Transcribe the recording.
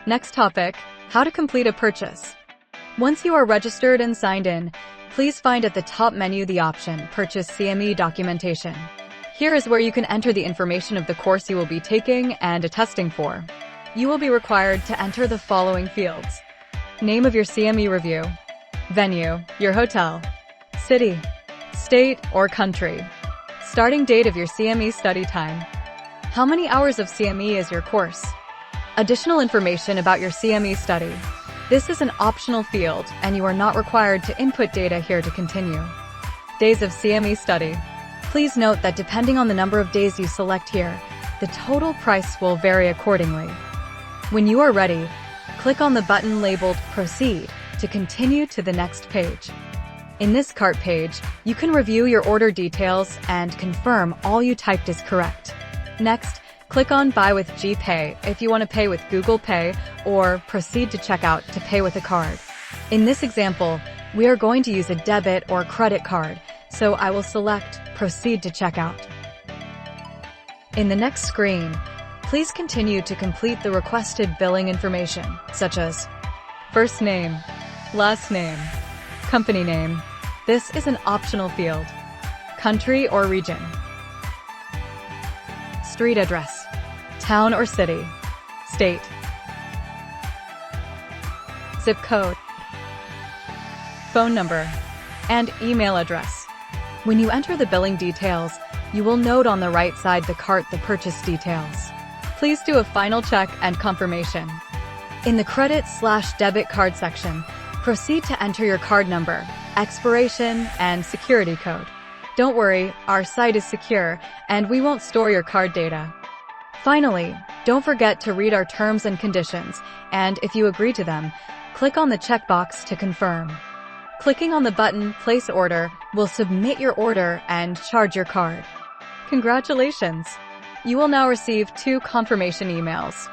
Next topic, how to complete a purchase. Once you are registered and signed in, please find at the top menu the option Purchase CME Documentation. Here is where you can enter the information of the course you will be taking and attesting for. You will be required to enter the following fields: name of your CME review, venue, your hotel, city, state or country, starting date of your CME study time, how many hours of CME is your course, additional information about your CME study. This is an optional field and you are not required to input data here to continue. Days of CME study. Please note that depending on the number of days you select here, the total price will vary accordingly. When you are ready, click on the button labeled Proceed to continue to the next page. In this cart page, you can review your order details and confirm all you typed is correct. Next, click on Buy with GPay if you want to pay with Google Pay, or Proceed to checkout to pay with a card. In this example, we are going to use a debit or credit card, so I will select Proceed to checkout. In the next screen, please continue to complete the requested billing information, such as first name, last name, company name. This is an optional field. Country or region. Street address, town or city, state, zip code, phone number, and email address. When you enter the billing details, you will note on the right side the purchase details. Please do a final check and confirmation. In the credit/debit card section, proceed to enter your card number, expiration, and security code. Don't worry, our site is secure and we won't store your card data. Finally, don't forget to read our terms and conditions, and if you agree to them, click on the checkbox to confirm. Clicking on the button Place Order will submit your order and charge your card. Congratulations! You will now receive 2 confirmation emails.